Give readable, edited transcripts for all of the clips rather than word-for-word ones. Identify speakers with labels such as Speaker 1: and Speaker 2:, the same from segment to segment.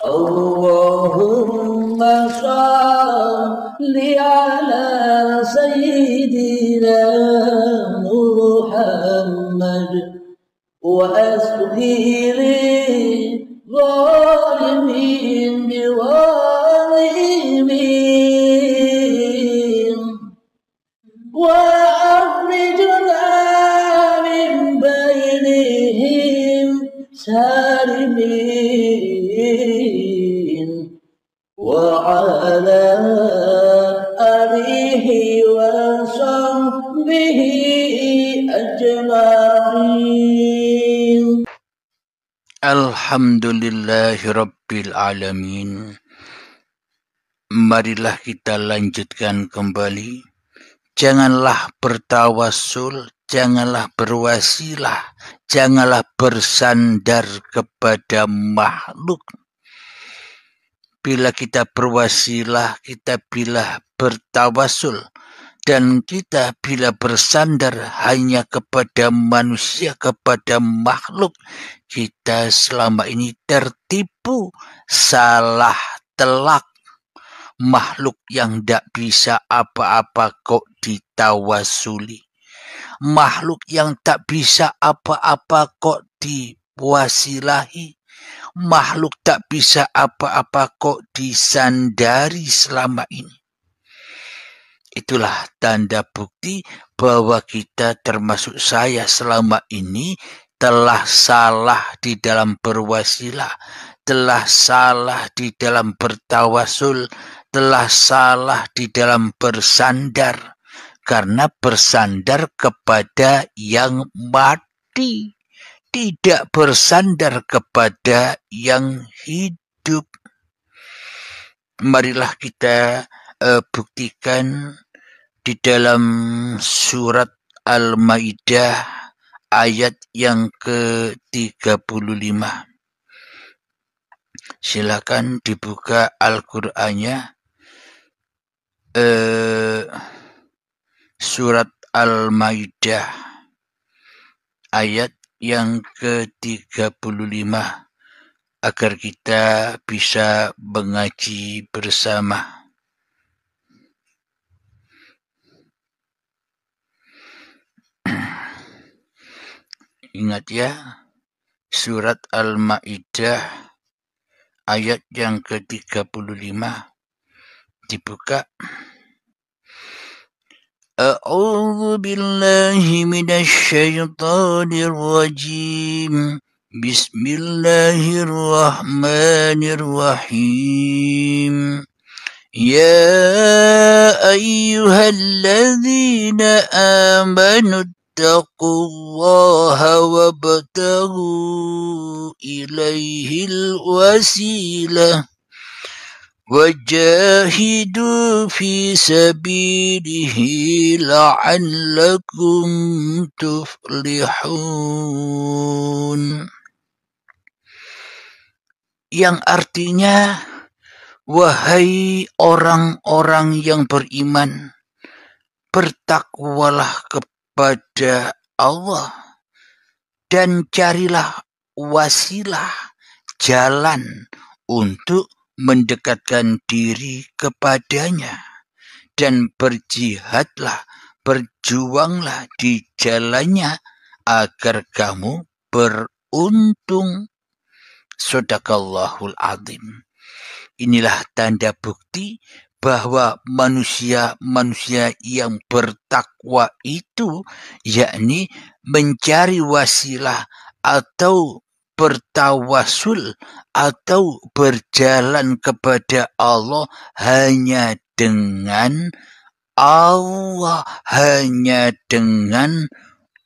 Speaker 1: اللهم صل على سيدنا محمد وأسقي للظالمين بظالمين وأخرجنا من بينهم سالمين وعلى آله وصحبه أجمعين.
Speaker 2: Alhamdulillahirabbil alamin. Marilah kita lanjutkan kembali. Janganlah bertawassul, janganlah berwasilah, janganlah bersandar kepada makhluk. Bila kita berwasilah, kita bila bertawassul, dan kita bila bersandar hanya kepada manusia, kepada makhluk, kita selama ini tertipu, salah telak. Makhluk yang tidak bisa apa-apa kok ditawasuli. Makhluk yang tak bisa apa-apa kok diwasilahi. Makhluk tak bisa apa-apa kok disandari selama ini. Itulah tanda bukti bahwa kita, termasuk saya selama ini, telah salah di dalam berwasilah, telah salah di dalam bertawasul, telah salah di dalam bersandar, karena bersandar kepada yang mati, tidak bersandar kepada yang hidup. Marilah kita buktikan di dalam surat Al-Maidah ayat yang ke-35. Silakan dibuka Al-Qur'annya. Surat Al-Maidah ayat yang ke-35 agar kita bisa mengaji bersama. Ingat ya, surat Al-Maidah ayat yang ke-35 dibuka. A'udzu billahi minasy syaithanir rajim. Bismillahirrahmanirrahim. Ya ayyuhalladzina amanu ittaqullaha wabtaghu ilaihil wasilah wajahidu fi sabilihi la'allakum tuflihun. Yang artinya, wahai orang-orang yang beriman, bertakwalah kepada Allah dan carilah wasilah, jalan untuk mendekatkan diri kepadanya, dan berjihadlah, berjuanglah di jalannya agar kamu beruntung. Shadaqallahul azim. Inilah tanda bukti bahwa manusia yang bertakwa itu, yakni mencari wasilah atau bertawasul atau berjalan kepada Allah hanya dengan Allah, hanya dengan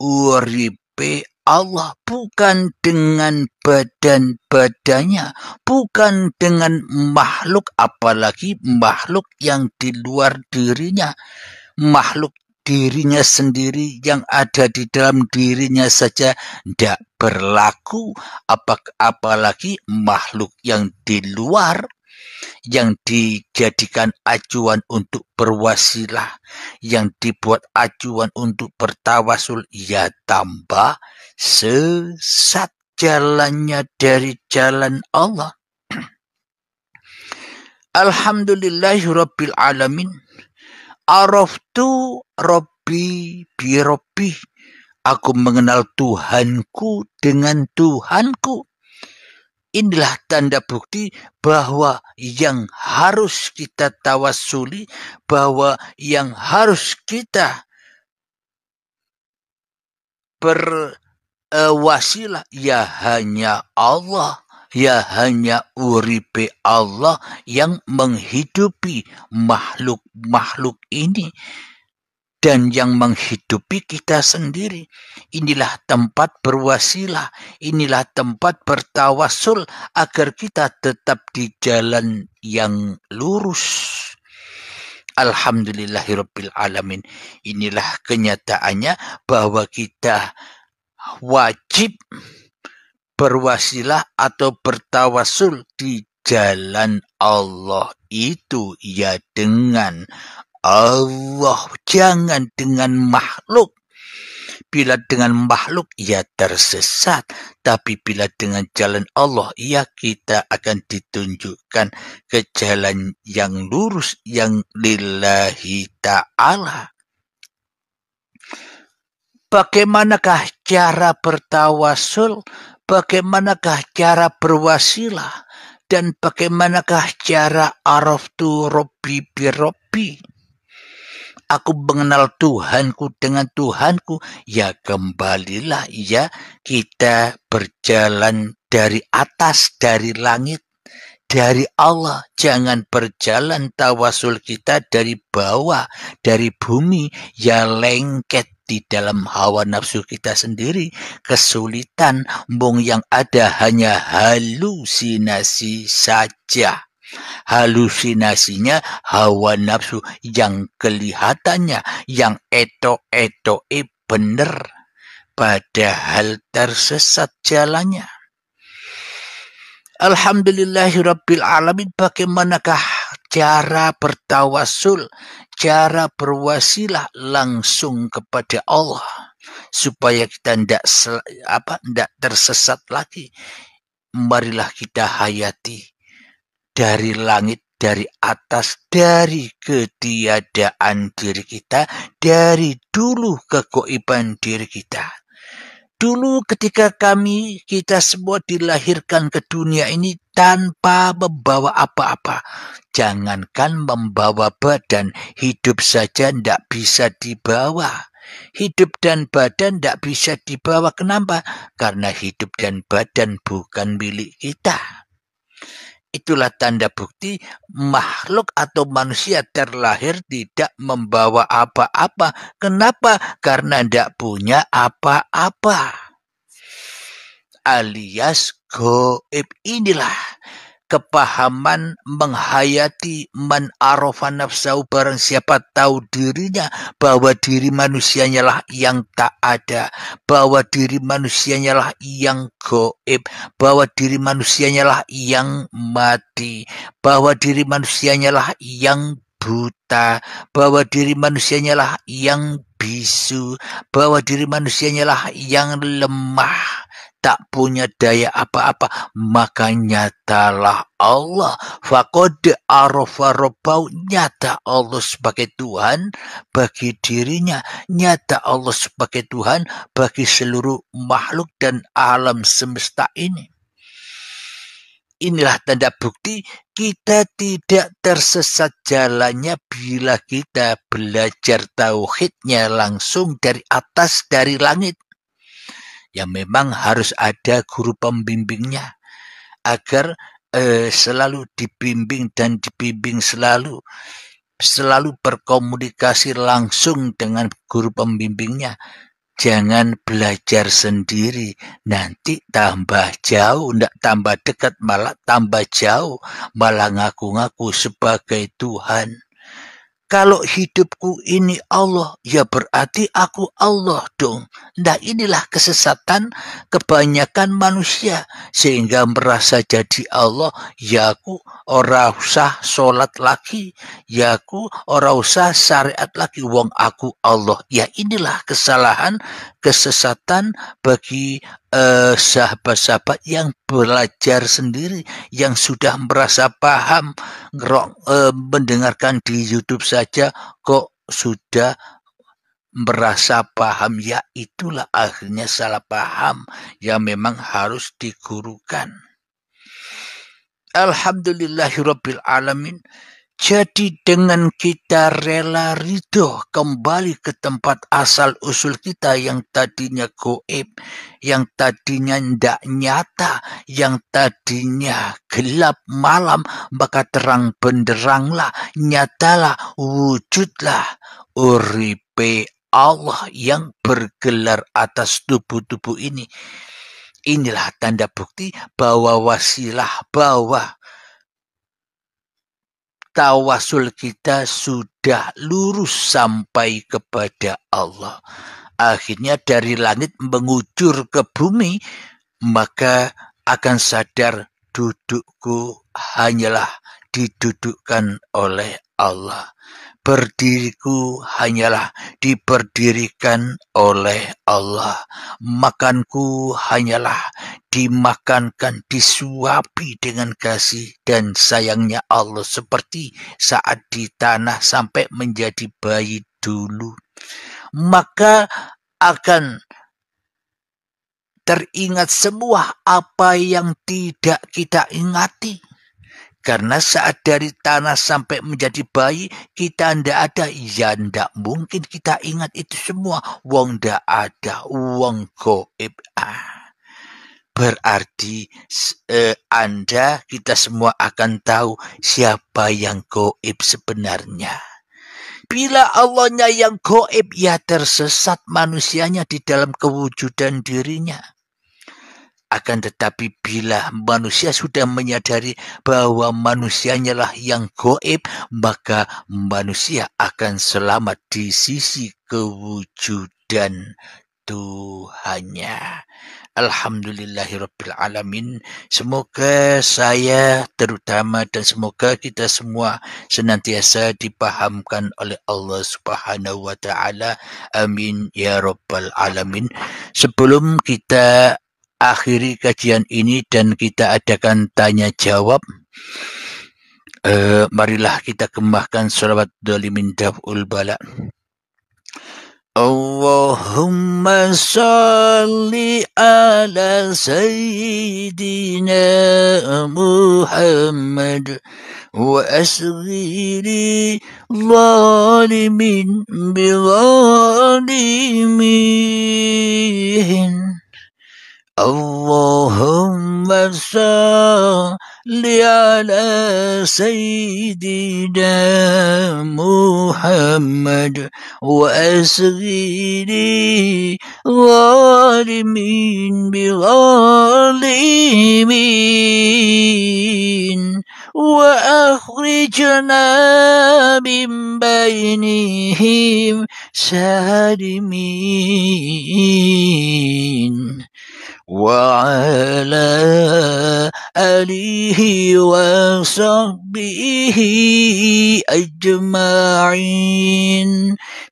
Speaker 2: uripe Allah, bukan dengan badan-badannya, bukan dengan makhluk, apalagi makhluk yang di luar dirinya. Makhluk dirinya sendiri yang ada di dalam dirinya saja tidak berlaku, apalagi makhluk yang di luar, yang dijadikan acuan untuk berwasilah, yang dibuat acuan untuk bertawasul, ya tambah sesat jalannya dari jalan Allah. Alhamdulillahirabbil alamin. Araftu Rabbi bi Rabbi. Aku mengenal Tuhanku dengan Tuhanku. Inilah tanda bukti bahwa yang harus kita tawassuli, bahwa yang harus kita berwasilah ya hanya Allah. Ya hanya uripe Allah yang menghidupi makhluk-makhluk ini dan yang menghidupi kita sendiri. Inilah tempat berwasilah, inilah tempat bertawasul agar kita tetap di jalan yang lurus. Alhamdulillahirabbil alamin. Inilah kenyataannya bahwa kita wajib berwasilah atau bertawasul di jalan Allah itu ya dengan Allah, jangan dengan makhluk. Bila dengan makhluk ya tersesat, tapi bila dengan jalan Allah ya kita akan ditunjukkan ke jalan yang lurus yang lillahi ta'ala. Bagaimanakah cara bertawasul? Bagaimanakah cara berwasilah? Dan bagaimanakah cara araftu Rabbi bi Rabbi? Aku mengenal Tuhanku dengan Tuhanku. Ya kembalilah ya kita berjalan dari atas, dari langit, dari Allah. Jangan berjalan tawasul kita dari bawah, dari bumi. Ya lengket di dalam hawa nafsu kita sendiri, kesulitan, yang ada hanya halusinasi saja. Halusinasinya hawa nafsu yang kelihatannya, yang eto-etoe bener, padahal tersesat jalannya. Alhamdulillahirabbil alamin. Bagaimanakah cara bertawasul, cara berwasilah langsung kepada Allah supaya kita tidak tersesat lagi? Marilah kita hayati dari langit, dari atas, dari ketiadaan diri kita, dari dulu kegoiban diri kita. Dulu ketika kita semua dilahirkan ke dunia ini tanpa membawa apa-apa. Jangankan membawa badan, hidup saja tidak bisa dibawa. Hidup dan badan tidak bisa dibawa. Kenapa? Karena hidup dan badan bukan milik kita. Itulah tanda bukti makhluk atau manusia terlahir tidak membawa apa-apa. Kenapa? Karena tidak punya apa-apa. Alias goib. Inilah kepahaman menghayati man arafa nafsahu, barang siapa tahu dirinya bahwa diri manusianya lah yang tak ada, bahwa diri manusianya lah yang goib, bahwa diri manusianya lah yang mati, bahwa diri manusianya lah yang buta, bahwa diri manusianya lah yang bisu, bahwa diri manusianya lah yang lemah, tak punya daya apa-apa. Maka nyatalah Allah, faqad arafa rabbahu, nyata Allah sebagai Tuhan bagi dirinya, nyata Allah sebagai Tuhan bagi seluruh makhluk dan alam semesta ini. Inilah tanda bukti kita tidak tersesat jalannya bila kita belajar tauhidnya langsung dari atas, dari langit. Ya memang harus ada guru pembimbingnya agar selalu dibimbing dan dibimbing, selalu berkomunikasi langsung dengan guru pembimbingnya. Jangan belajar sendiri, nanti tambah jauh, tidak tambah dekat, malah tambah jauh, malah ngaku-ngaku sebagai Tuhan. Kalau hidupku ini Allah, ya berarti aku Allah dong. Nah inilah kesesatan kebanyakan manusia sehingga merasa jadi Allah. Ya aku ora usah sholat lagi, ya aku ora usah syariat lagi, wong aku Allah. Ya inilah kesalahan, kesesatan bagi sahabat-sahabat yang belajar sendiri, yang sudah merasa paham, mendengarkan di YouTube saja kok sudah merasa paham. Ya itulah akhirnya salah paham yang memang harus digurukan. Alhamdulillahirabbil alamin. Jadi dengan kita rela ridho kembali ke tempat asal usul kita yang tadinya goib, yang tadinya ndak nyata, yang tadinya gelap malam, maka terang benderanglah, nyatalah, wujudlah uripe Allah yang bergelar atas tubuh-tubuh ini. Inilah tanda bukti bahwa wasilah, bahwa tawasul kita sudah lurus sampai kepada Allah. Akhirnya dari langit mengucur ke bumi, maka akan sadar dudukku hanyalah didudukkan oleh Allah. Berdiriku hanyalah diberdirikan oleh Allah. Makanku hanyalah dimakankan, disuapi dengan kasih dan sayangnya Allah. Seperti saat di tanah sampai menjadi bayi dulu. Maka akan teringat semua apa yang tidak kita ingati. Karena saat dari tanah sampai menjadi bayi, kita ndak ada. Ya ndak mungkin kita ingat itu semua. Wong ndak ada, wong goib. Berarti Anda, kita semua akan tahu siapa yang goib sebenarnya. Bila Allahnya yang goib, ya tersesat manusianya di dalam kewujudan dirinya. Akan tetapi bila manusia sudah menyadari bahwa manusianya lah yang goib, maka manusia akan selamat di sisi kewujudan Tuhannya. Alhamdulillahirabbil alamin. Semoga saya terutama dan semoga kita semua senantiasa dipahamkan oleh Allah Subhanahu wa taala. Amin ya rabbal alamin. Sebelum kita akhiri kajian ini dan kita adakan tanya jawab, marilah kita kembangkan sholawat dolimin daf'ul bala. Allahumma salli ala sayyidina Muhammad wa asghiri zalimin bi zalimin. Allahumma salli ala sayyidina Muhammad wa asghiri zalimin bi zalimin wa akhrijna min bainihim salimin. وعلى آله وصحبه أجمعين.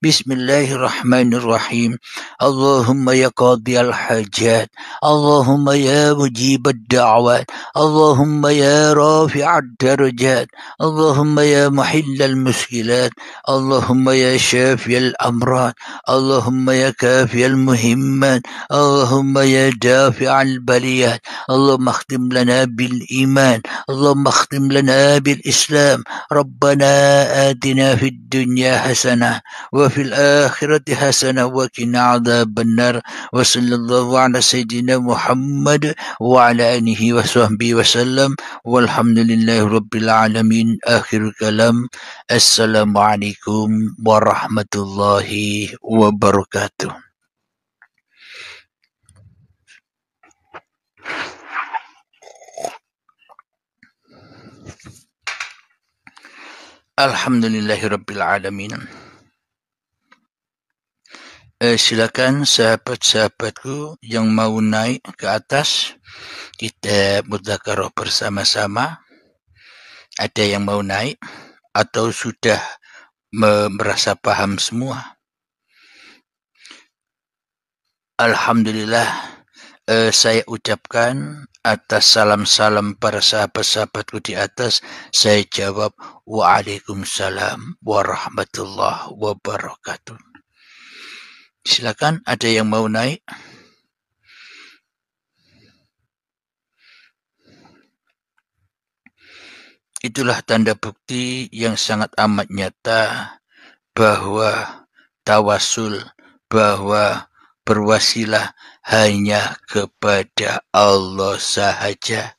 Speaker 2: بسم الله الرحمن الرحيم. اللهم يا قاضي الحاجات، اللهم يا مجيب الدعوات، اللهم يا رافع الدرجات، اللهم يا محل المشكلات، اللهم يا شافي الأمراض، اللهم يا كافي المهمات، اللهم يا دافع البليات، اللهم اختم لنا بالإيمان، اللهم اختم لنا بالإسلام. ربنا آتنا في الدنيا حسنة وفي الآخرة حسنة وقنا عذاب النار. وصلى الله على سيدنا محمد وعلى آله وصحبه وسلم والحمد لله رب العالمين. آخر كلام، السلام عليكم ورحمة الله وبركاته. Alhamdulillahirabbil alamin. Silakan sahabat-sahabatku yang mau naik ke atas, kita mudzakarah bersama-sama. Ada yang mau naik atau sudah merasa paham semua? Alhamdulillah, saya ucapkan atas salam-salam para sahabat-sahabatku di atas, saya jawab Waalaikumsalam warahmatullahi wabarakatuh. Silakan, ada yang mau naik? Itulah tanda bukti yang sangat amat nyata bahwa tawasul, bahwa berwasilah hanya kepada Allah sahaja.